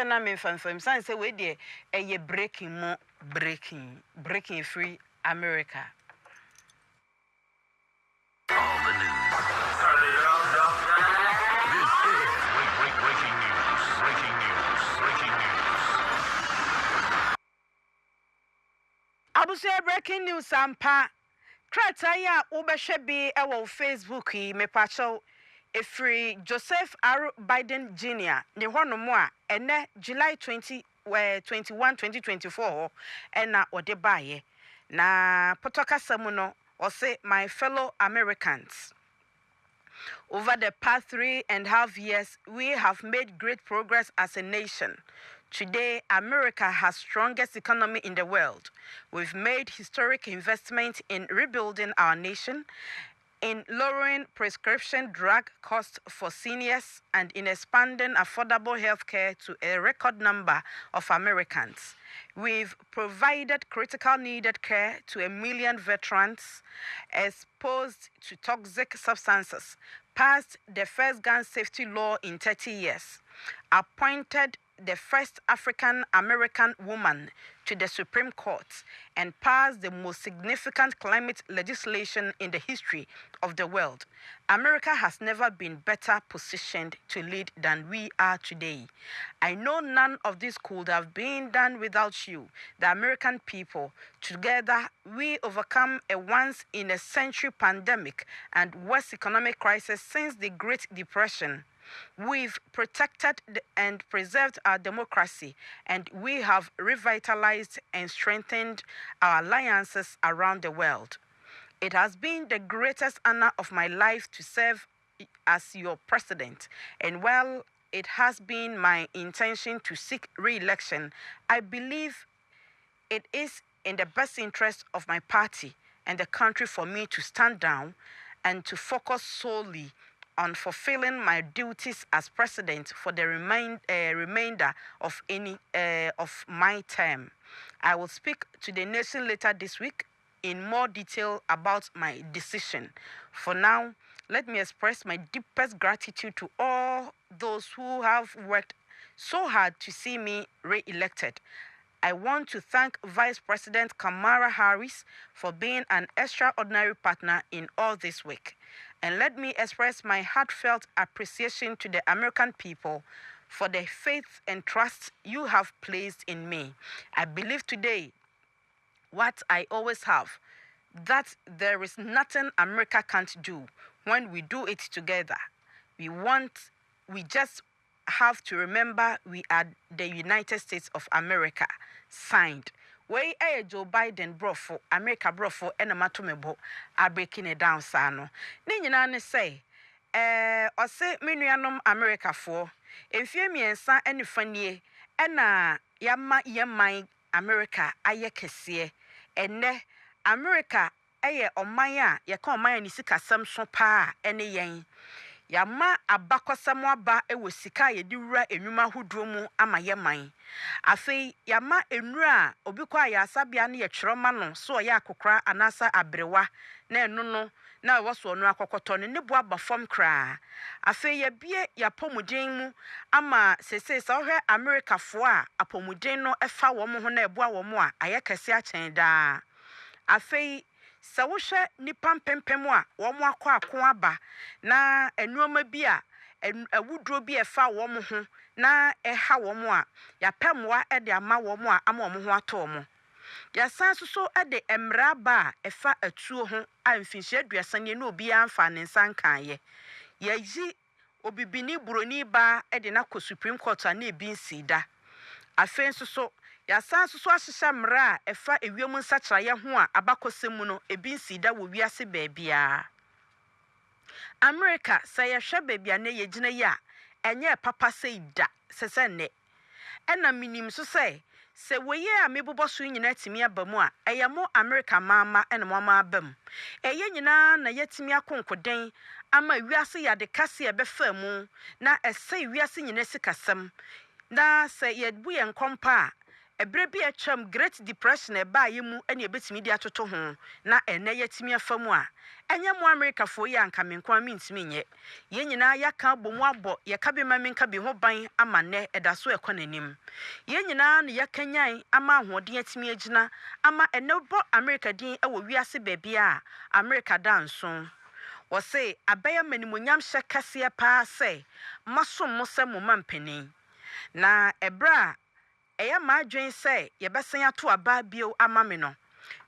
na me fanfam san say we dey breaking free America. All the news. This is breaking news. Breaking news ampa. Krataya ubehwe bi e wo Facebook yi me pacho efri Joseph R. Biden Jr. ne honomo a ene July 21 2024 ena ode baye na potoka samuno or say my fellow Americans. Over the past 3.5 years, we have made great progress as a nation. Today, America has strongest economy in the world. We've made historic investment in rebuilding our nation, in lowering prescription drug costs for seniors, and in expanding affordable health care to a record number of Americans. We've provided critical needed care to 1 million veterans exposed to toxic substances, passed the first gun safety law in 30 years, appointed the first African-American woman to the Supreme Court, and passed the most significant climate legislation in the history of the world. America has never been better positioned to lead than we are today. I know none of this could have been done without you, the American people. Together, we overcome a once-in-a-century pandemic and worst economic crisis since the Great Depression. We've protected and preserved our democracy, and we have revitalized and strengthened our alliances around the world. It has been the greatest honor of my life to serve as your president, and while it has been my intention to seek re-election, I believe it is in the best interest of my party and the country for me to stand down and to focus solely on fulfilling my duties as president for the remainder of my term. I will speak to the nation later this week in more detail about my decision. For now, let me express my deepest gratitude to all those who have worked so hard to see me re-elected. I want to thank Vice President Kamala Harris for being an extraordinary partner in all this work. And let me express my heartfelt appreciation to the American people for the faith and trust you have placed in me. I believe today what I always have, that there is nothing America can't do when we do it together. We just have to remember we are the United States of America. Signed. We Joe Biden brofo, America brofo, and a matumebo are breaking it down, sano. Ninyana say, or say, Minuanum America for, if you mean son any funny, and yamma America, ayekese, and ne America, aye, or maya, ya call my nisika some sopa, any yang. Yama abakwa samwaba ewo sika ye diwura enwuma hodromu ama ye man afei yama enura obikwa ya asabia ne ye tweroma no so ya akokra anasa abrewa na enu no na woso no akokoto ne bu abafom kra afei ye bie ya pomuden mu ama sese so hwe America fo a apomuden no efa wo mo ho na ebu a wo mo a ayekase a chen da afei sa wo hwe nipa mpempem a wo mo akọ aba na enuoma bi a awudro bi efa wo mo ho na eha wo mo a ya pemwa e de ama wo mo a ama wo mo ho ato mo ya san so e de emra ba efa atuo ho a mfinhye aduasa ne obi amfa ne nsan kan ye ya yi obibini buroni ba e de na ko Supreme Court a na ebi nsida afen so ya san so ahyehya mra efa ewiem nsachra ye ho a abakosemu no ebi nsida wo wiase baabia America say ye hwe baabia na ye gina ye a enye papa sei da sese ne ena minim so say se woye a mebobo so nyina timi abamu a eyamo America mama ena mama abam eye nyina na yetimi akonkoden ama wiase ya de kase e befa mu na ese wiase nyina sikasem na se ye bu ye nkompa Ebre bi atwam Great Depression eba yimu ene ebetimi di atoto ho na ene yetimi afamu a enye mo America fo yi anka menkwa mintimi nye ye nyina yaka bomu abo ye ka bi mamenka bi ho ban ama ne edaso ekonanim ye nyina ne yakanyan ama ahoden atimi agina ama ene bo America din ewo wiase bebia a America danso wo se abaya manimonyam hye kase pa se masom mo se mo mampani na ebra eya ma adwen se ye besen ato aba bio ama me no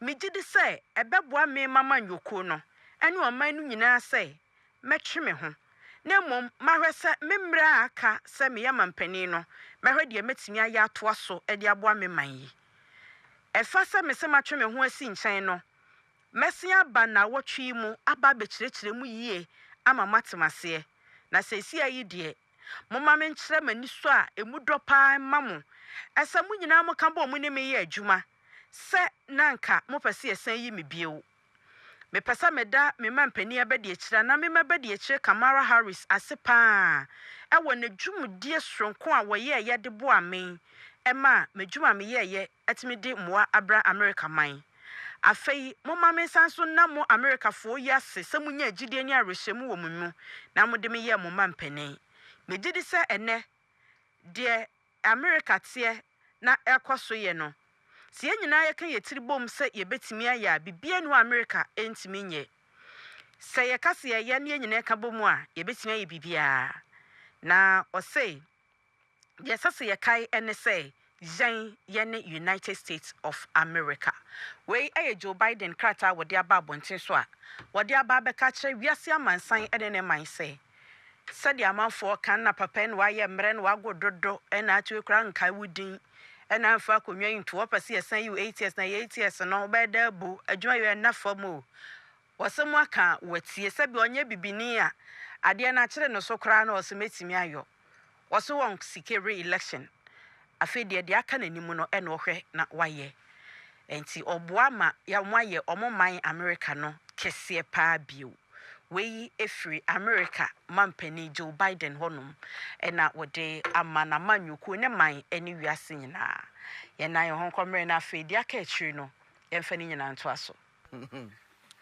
megidi se ebeboa me mama nyoko no ene oman no nyina se metwe me ho na mom mahwe se memra aka se me ya mampani no mahwe de metimi aya ato aso e de aboa me man yi efa se me se matwe me ho asi nchen no mesia ba na wotwe mu aba bekirekire mu yie ama matemase na sesi ayi de mama me nkyere mani so a emu dopa mamo esa mu nyina mo kan bo mu ne me ye adwuma se nanka mo pese yesan yi me bio me pesa me da me mampani abede akira na me mabede akire Kamala Harris asepa e wona dwumudie sronko a wo ye ye de bo amen e ma medwuma me ye atimi de moa abra America man afei mo mama sanso na mo America fo yase se munya agide ni arehemu wo mu na mo de me ye mo mampani me gidi se ene de America tie na ekoso ye no si enyina ye kan ye tiribom se ye betimi aya bibia no America entimi nye se ye kase ye ne enyina ka bomu a ye betimi aye bibia na o say ye sase ye kai ene say Jan yene United States of America. We aye Joe Biden krata wodi aba bonten so a wodi aba beka kire wiase amansan ene ne man say sadi amanfo kan na papa en wa ye mre no wagododo ena atwe kra nkai wudin ena afa konwa into opese yesan you 8 years na 8 years no beda bu adwuma ye na famo wasemu aka watie sabi onye bibini a ade na kire no so kra na osemetimi ayo waso won sikere election afi de aka nanimu no ena ohwe na waye enti oboa ma ya mwaye omoman America no kese pa bio we efri America mampani Joe Biden honum ena wode amana manyuku ne man eni wiase nyina ye na ye honkomre na afi de aka akiri no ye mfa ni nyina nto aso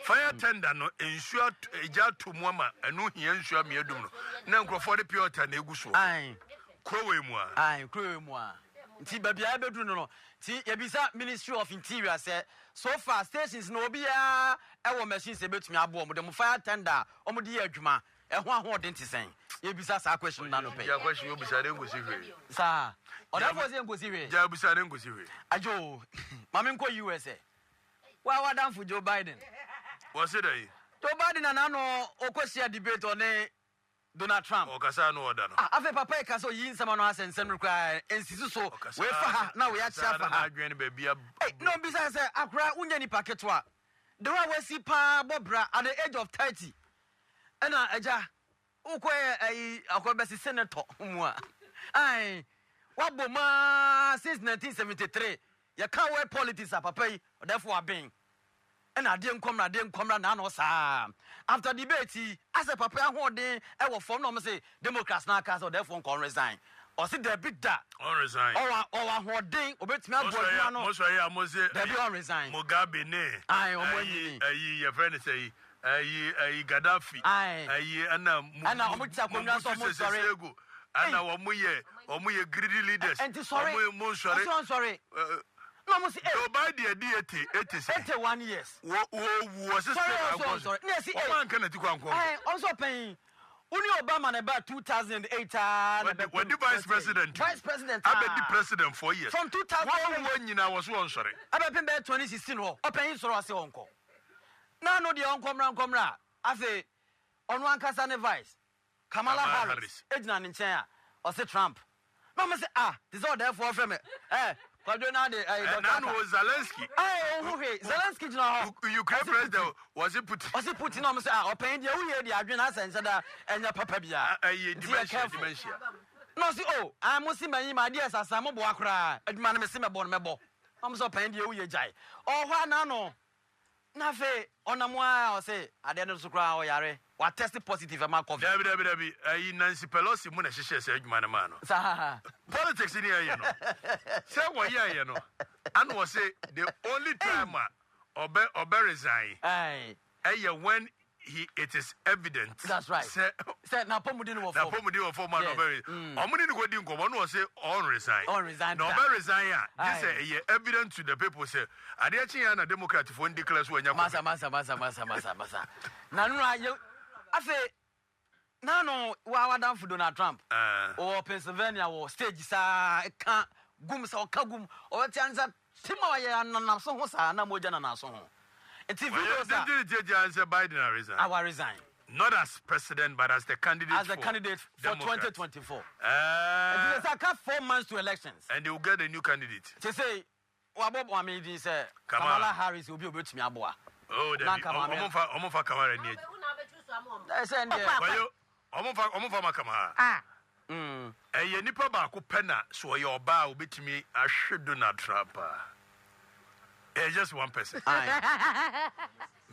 fire tender no ensure eja to mu ama enu hia ensure me adum no na nkrofo de piota na eguso ai krowe mu a krowe mu a nti babia bedu no ti yebisa Ministry of Interior say so far stations no obia ewo machines ebetumi abo mo dem fire tender omo de adwuma eho ahoden ti sen yebisa sa question na no pe ya question obisa de ngosi hwe sa odafo ze ngosi hwe ja obisa de ngosi hwe ajo mame nko USA wa wadan fu Joe Biden what's it aí Joe Biden na no okosia debate on Donald Trump. Okasa no oda no. Afa papa e ka so yin sama no asensem no kra ensisu so we fa ha na we acha fa ha. Adwen be bia. No bisa say akra unya ni paketo a. The one we see pa bobra at the age of 30. Ena eja ukwe akobesi senator mu a. Ai wabo ma since 1973. Ya can wear politics a papa yi therefore abin. Na de nkomra na no sa after debate as a papa ahode e wo form no say Democrats na aka so therefore kon resign o see the big da on resign o ahode obetimi agbodu no mo so ya mo say they be on resign Mugabe ne ai o mo ni your friend say Gaddafi ana o mo tsa konwa so mo sorry ana wo mo ye greedy leaders mo sorry no mo see Joe Biden dey 81 years wo sorry o man kan ati kwankwo also paying Uni Obama na about 2008 when the vice president the president 4 years from 2001 one nyina was one sorry abepin be 2016 ho open soro ase wonko na no de onkomra afi onu ankasa ne vice Kamala Harris ejina ne nchen a o se Trump no me say this all therefore from Kwadwo na de na no Zelensky Zelensky jina ho Ukraine president was it Putin no me say open de wo ye de adwen asense da enya papa bia dementia no see I must see my my dear sasa mo bo akra adwuma na me se me bo no me bo no me say open de wo ye jai hwa na no Nafe onamwa o say ade no so kra o yare wa test positive am COVID. Dabi ayi Nancy Pelosi mu na hyehyɛ sɛ adwuma no ma no. Sa Politics ni ayi no. Sɛ wo yɛ no. And was say the only time obe resign. Aye. When it is evident. That's right. Say na pomudi no na pomudi wo form man obe. Omuni ni go di nkomo no say on resign. On resign. No obe resign ya. This say evident to the people say ade achi ya na Democrat for declare so anya. Masa. Na no aye afi na no wa down for Donald Trump. Or Pennsylvania or stage sa ka gum sa ka gum o ti anza tima wa ya na so ho sa na moja na so ho. It's if Biden resign. I will resign. Not as president, but as the candidate. As the candidate for 2024. It's like 4 months to elections. And they will get a new candidate. They say, "Wabobwamidi say Kamala Harris will be able to me aboa." Oh, that Omofa Kamara need. Omofa Makamara. Ah. A nipa ba ko pena so your bar will be to me. I should do not trap. Just one person.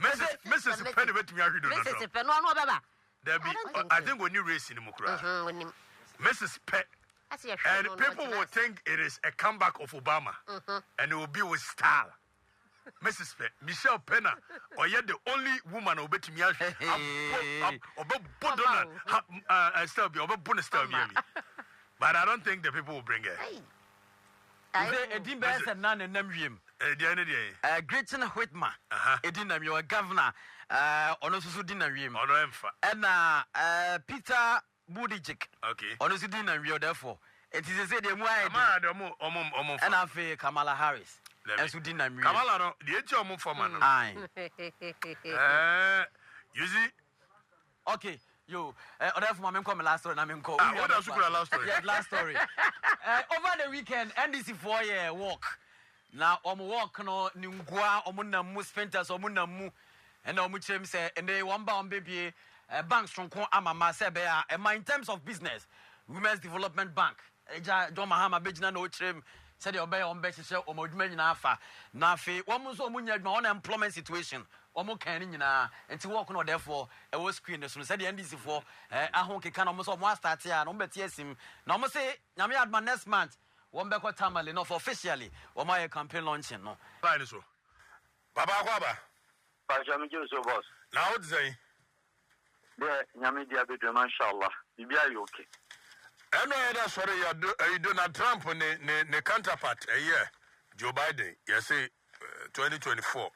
Mrs. Penny went to me. Mrs. Penny, no, Baba. I think when you race in the Mukra, Mrs. Pet, and people will think it is a comeback of Obama, and it will be with style. Mrs. Pet, Michelle Penna, or yet the only woman who bet me out but I don't think the people will bring it. Gretchen Whitmer, Edina, your governor, Onosu Dinarium, and Peter Buttigieg. Okay, Onosu Dinarium, therefore, it is a say the why and I feel Kamala Harris. And so Dinarium. Kamala, the HM for man. Aye. You see, okay. You, therefore, I'm coming last story. I'm in call. What else you last story? Yes, last story. Over the weekend, NDC 4-year walk. Now, walk no Nungua, Omunamu, Spenters, Omunamu, and Omuchem say, and they one bound baby, banks from Amama Sebea, and in terms of business, Women's Development Bank, John Mahama Bejina no trim, said obey on Besha or Modman Nafa, Nafi, almost my unemployment situation. Omo canning na and to walk no therefore a was screen so said the NDC for a honky can almost one start here no bet yes him no mo say nyame adma next month one back what tamale no for officially or my campaign launching no fine so baba kwaba pa jami jo so boss now what say there nyame dia be do inshallah bibia you okay I know that sorry you Donald Trump ne counterpart Joe Biden you say 2024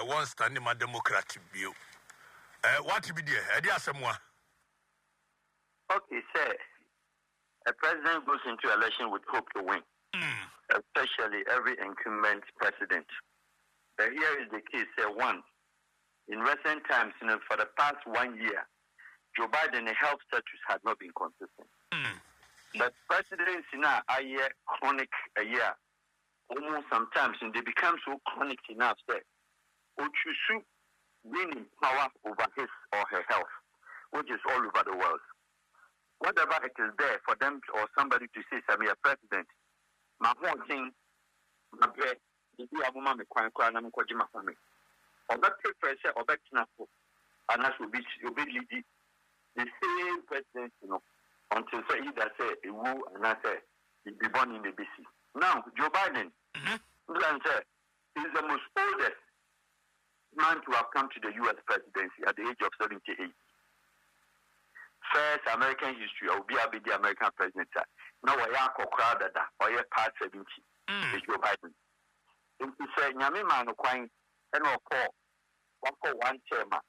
one standing my Democratic view. What to be there? Okay, sir. A president goes into election with hope to win, especially every incumbent president. But here is the case, sir. One, in recent times, for the past 1 year, Joe Biden's health status had not been consistent. But presidents now are chronic a year. Almost sometimes, and they become so chronic enough, sir. Uchusu gaining power over his or her health, which is all over the world. Whatever it is there for them or somebody to say, I'm a president, my whole thing, my bread, the Abuma Mekwan, I'm Kojima for me. Or that pressure or that snafu, and that will be the same president, until say either say a woo and I say he'll be born in the BC. Now, Joe Biden, is the most oldest man to have come to the U.S. presidency at the age of 78. First American history, I will be the American president. Now, I am crowded, or I part 70. Joe Biden. If you say, Nyame man, and one chairman.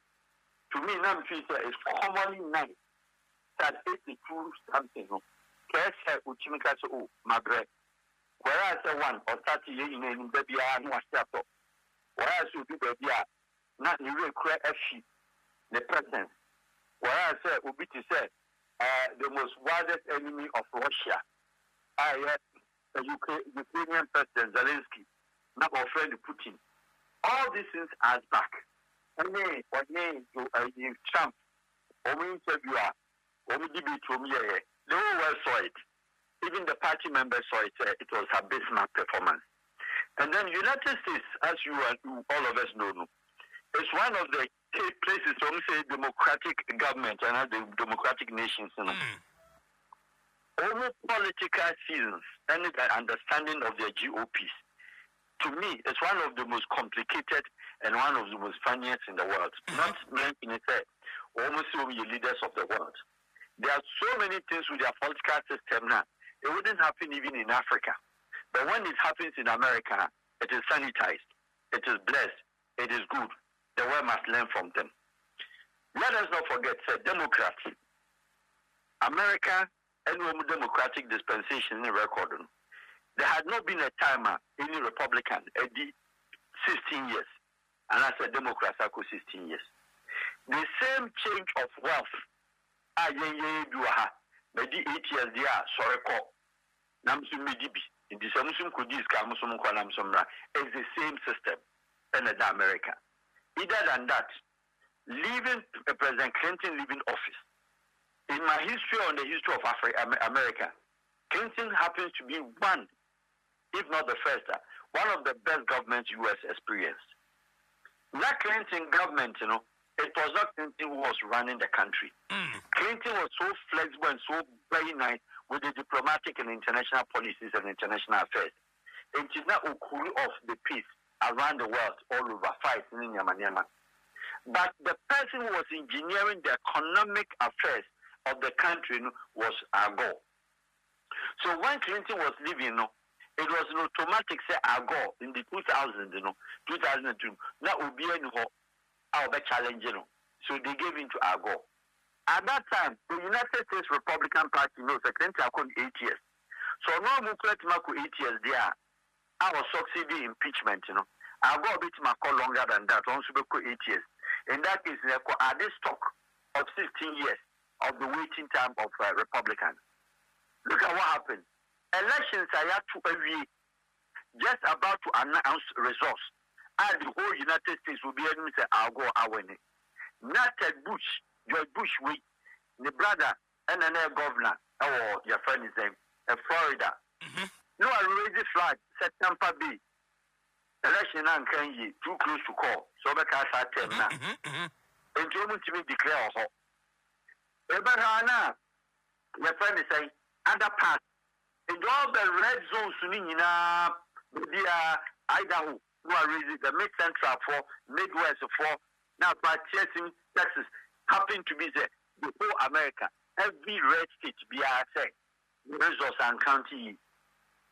To me, now, is commonly nice. That 82 something. Cash, Uchimika, my bread. Whereas one or 30 years in baby, I know what's whereas you do baby, not you will create a sheep, the presence. Whereas would be to say, the most widest enemy of Russia, the Ukrainian President Zelensky, not our friend Putin. All these things are back. And then, Trump, or we interviewer, or we debate from here, the whole world saw it. Even the party members saw it. It was a bismarck performance. And then United States, as you and all of us know, is one of the places where we say democratic government and the democratic nations. Over political seasons and the understanding of their GOPs, to me, it's one of the most complicated and one of the most funniest in the world. Not mentioning it, almost so many leaders of the world. There are so many things with their political system now. It wouldn't happen even in Africa. But when it happens in America, it is sanitized, it is blessed, it is good. The world must learn from them. Let us not forget, Democrats, America, and democratic dispensation in the record. There had not been a time any Republican, 16 years, and as a Democrat, I 16 years. The same change of wealth, maybe 8 years, they are sorry, Namsum Medibi, in the Samusum Kudis, Kamusum Kwanamsumra, is the same system in America. Either than that, leaving President Clinton leaving office. In my history on the history of America, Clinton happens to be one, if not the first, one of the best governments U.S. experienced. That Clinton government, it was not Clinton who was running the country. Clinton was so flexible and so very nice with the diplomatic and international policies and international affairs. It did not cool off the peace around the world, all over fights in Yamanyama. But the person who was engineering the economic affairs of the country was Al Gore. So when Clinton was leaving, it was an automatic say Al Gore in the 2000, 2002. That would be our challenge, So they gave in to Al Gore. At that time, the United States Republican Party Clinton had 8 years. So no more 8 years there. I was succeeding impeachment, Al Gore bit longer than that, also 8 years. In that case, they had this stock of 16 years of the waiting time of Republicans. Look at what happened. Elections are yet to every just about to announce results. And the whole United States will be able to say, I'll go away. Not Bush, George Bush, the brother and another governor, or your friend is name, Florida. No, I raised the flag, set Tampa Bay. Election and can you too close to call. So because I tell now. And you want to declare a Ebahana, your friend is saying, other part. And all the red zones, Idaho, who are raising the mid central for, Midwest for, now by chasing Texas, happen to be the whole America. Every red state, be say, resource and county.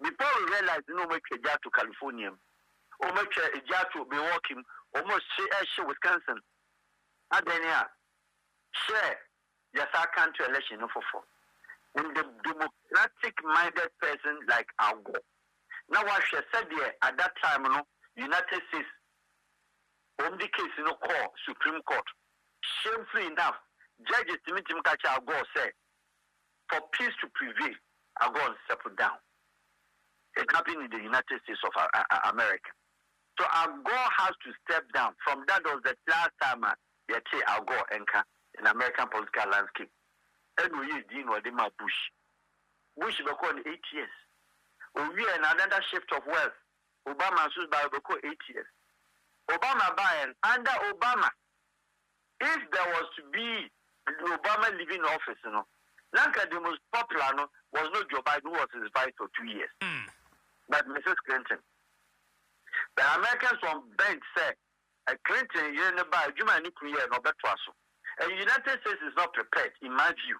Before we realize, make a job to California, or make a job to Milwaukee, almost share Wisconsin. And then, share. Yes, I can't to election for four. And the democratic-minded person like Al Gore. Now, what she said there at that time, United States, only case call Supreme Court. Shamefully enough, judges to meet him catch Al Gore said, for peace to prevail, Al Gore settle down. It happened in the United States of America. So Al Gore has to step down. From that was the last time they say Al Gore enter in American political landscape. And we use Dean or Dima Bush. Bush will call 8 years. We are another shift of wealth. Obama should buy 8 years. Obama buying under Obama. If there was to be Obama leaving office, Lanka the most popular was not Joe Biden, who was his vice for 2 years. But Mrs. Clinton. The Americans from bench said, Clinton, you're in the bar, you might need to hear no better. And the United States is not prepared, in my view,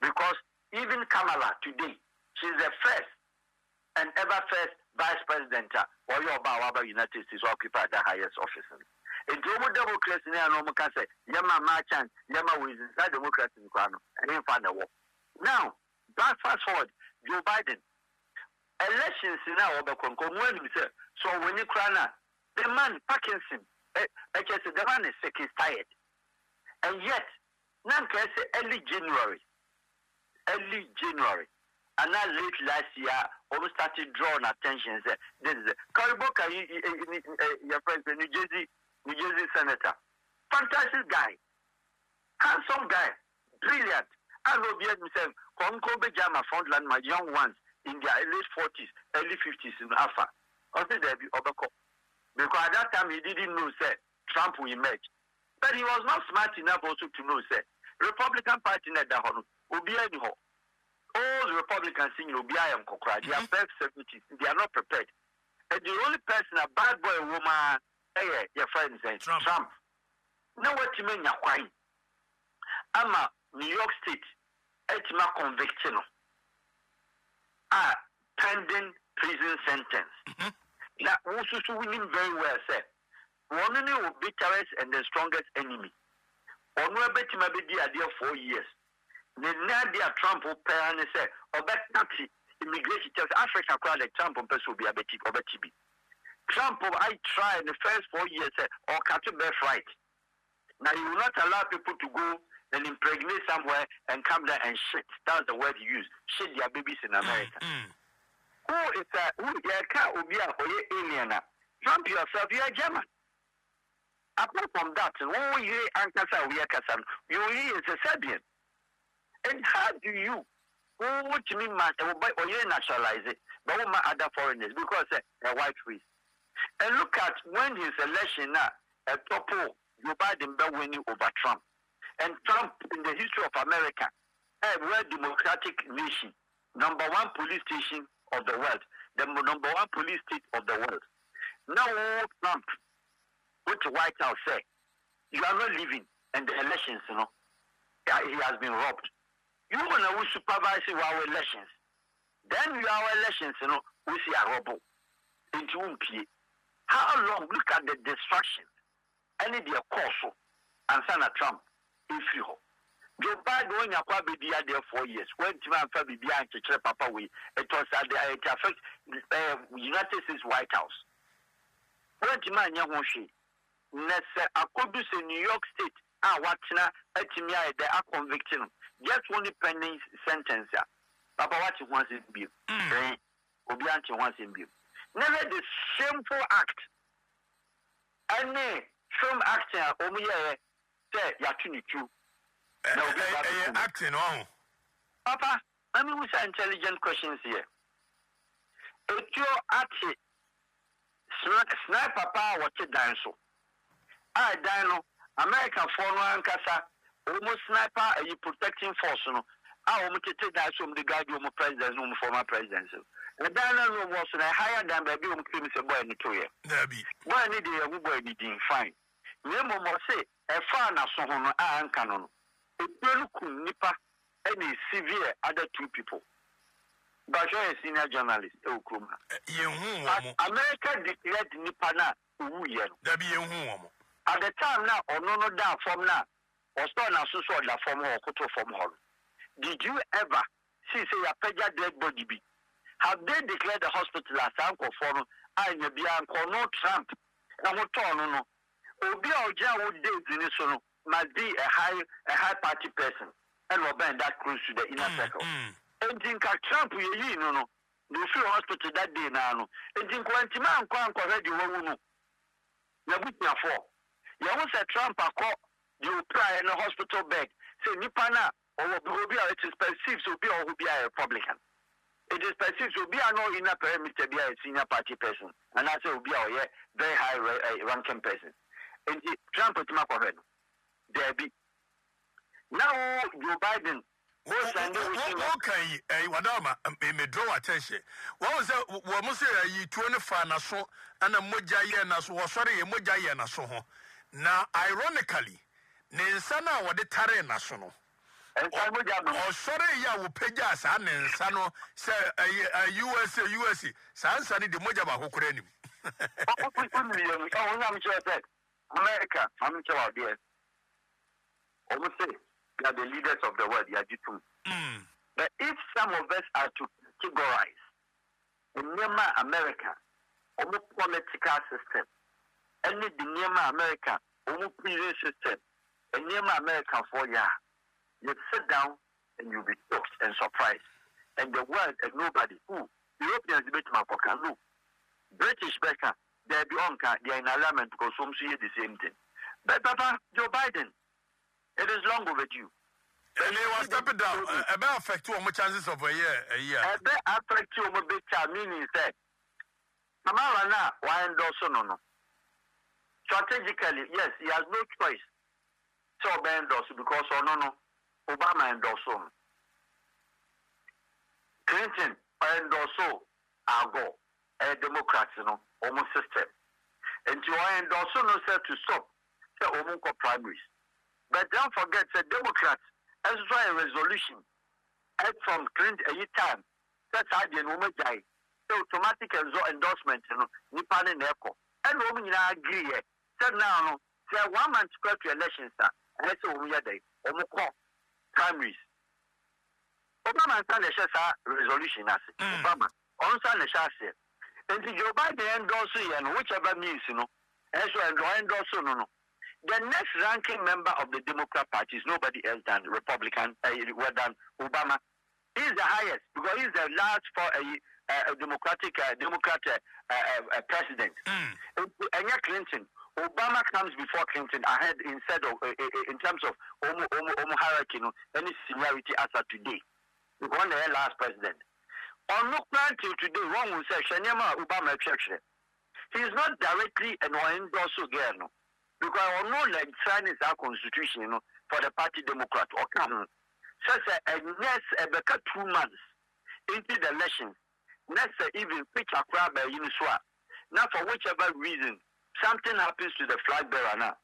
because even Kamala today, she's the first and ever first vice president or the United States who occupy the highest office. And democracy can say, Yama Marchand, Yama with that democracy and then find a war. Now, fast forward, Joe Biden. Elections now so when you cry the man Parkinson. The man is sick, he's tired. And yet, now can say early January. And now late last year, almost started drawing attention. Say, this is Kariboka, your friend, the New Jersey senator. Fantastic guy. Handsome guy. Brilliant. I know himself. Konko Bejama Frontland, my young ones. in their late 40s, early 50s in Alpha. Also, there be Obako. Because at that time, he didn't know, say, Trump will emerge. But he was not smart enough also to know, say, Republican Party, all the Republicans in Ubia and Kokra, they are first 70s, they are not prepared. And the only person, a bad boy woman, your friend is Trump. Now, what you mean, you're I'm a New York State, it's my conviction. Pending prison sentence. Now, also, we mean very well, sir. One of the bitterest and the strongest enemy. One will bet him a bit idea 4 years. The Nadia Trump will pay and say, or bet Nazi immigration tells Africa crowd like Trump and person will be a betik or betibi. Trump, I try in the first 4 years, or catch a birthright. Now, you will not allow people to go and impregnate somewhere and come there and shit. That's the word you use. Shit their babies in America. Who is that? Who be a alien? Trump yourself, you are German. Apart from that, who you Ankasa, we are Kasan, you is a Serbian. And how do you, what you mean, or you naturalize it, but what my other foreigners, because they're white race. And look at when his election now, a topple, Joe Biden winning over Trump. And Trump, in the history of America, a world democratic nation, number one police station of the world, the number one police state of the world. Now, Trump, which the White House say, you are not living in the elections, he has been robbed. You want to supervise our elections. Then our elections, we see a robber into UMP. How long? Look at the distraction. Any their course and Senator Trump. If you Joe Biden when you have been there 4 years, when Timothy Fabi behind to Papa way, it was at the affect United States White House. When Timothy Yahoshi, I could do say New York State, watching at Timia, they are convicting just only pending sentence. Papa, what you want to be, Obianti wants in view. Never the shameful act. Any film actor, say Yakuni Chu. Acting on. Papa, let me ask intelligent questions here. If you acting, sniper power, what you dance so? I dino American foreign casa, almost sniper, a protecting force. I almost take that from the guard, your president, no former president. The dino was higher than the baby criminal boy in the career. There be. Why need a boy being fine? Nemo say a fan of someone and canon. A peluku nipa any severe other two people. But you're a senior journalist, America declared Nipana there be at the time now, or no down from now, or stone as so that from her or from her. Did you ever see say a peja dead body be? Have they declared the hospital as Uncle Forum and you be Uncle no Trump? And what no. Obi Oja would date in this one must be a high party person and will bend that cruise to the inner circle. And think Trump you know the free hospital that day now. And think when Timan can't correct the woman. You put me for. You want a Trump a call you try in a hospital bed. Say Nipana or Obi it is perceived to be or will be a Republican. It is perceived to be a no inner perimeter be a senior party person. And I say will be a very high ranking person. And Trump is my correct. There be now Joe Biden. Okay, Wadama may draw attention. What was that? What must say? 25 naso and a Moja Naso was sorry, a Moja Naso. Now, ironically, Nensana or the Tare National. Or sorry, ya will pay us and Sano say a USA, Sansani the Mojaba Hokurenim. America, I'm sure, dear. Almost say they are the leaders of the world, But if some of us are to categorize the Nema America, almost political system, and the Nema America, almost prison system, and Nema America for you sit down and you'll be shocked and surprised. And the world and nobody who Europeans debate my pocket. British Becca, they're beyond they are in alignment because some see the same thing. But Papa, Joe Biden, it is long overdue. And they will step it down. About affect two more chances of a year. About affect two more big time, meaning said, Kamala now, why endorse no? Strategically, yes, he has no choice. So endorse because no, Obama endorse him. Clinton endorse Algo, a Democrat, almost system. And to endorse no said to stop the Omunko primaries. But don't forget the Democrats as well a resolution from Clinton a time. That's how the woman die. So automatic endorsement, Nipan and Echo. And women agree. Said now, say 1 month square to elections, and that's all we are day. Omunko primaries. Obama signed a resolution as Obama. On signed a chassis. And Joe Biden endorsing and whichever means, as well endorse no. The next ranking member of the Democrat Party is nobody else than Republican, than Obama. He is the highest because he is the last for a Democrat president. And Clinton, Obama comes before Clinton ahead instead of in terms of hierarchy, any seniority as of today. One the last president. On no plan till today, wrong will say Shanyama Obama election. He is not directly an endorse again. Because I know like signing our constitution, for the party Democrat or come. So next about 2 months into the election, next even pitch a crowd by Uniswa. Now for whichever reason something happens to the flag bearer now,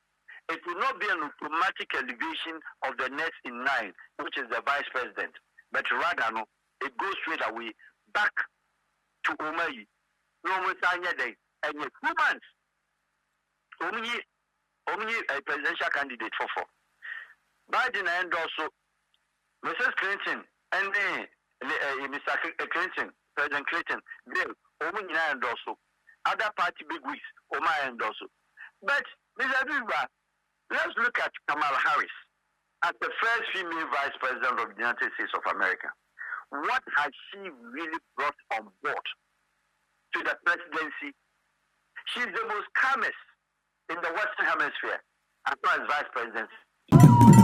it will not be an automatic elevation of the next in line, which is the vice president, but rather it goes straight away back to Umayi. No more day and 2 months. Only a presidential candidate for Biden and also Mrs. Clinton and Mr. Clinton, President Clinton, Bill, and also other party big wigs, Oma and also. But Mr. Biba, let's look at Kamala Harris as the first female vice president of the United States of America. What has she really brought on board to the presidency? She's the most calmest in the Western Hemisphere as far as vice presidency.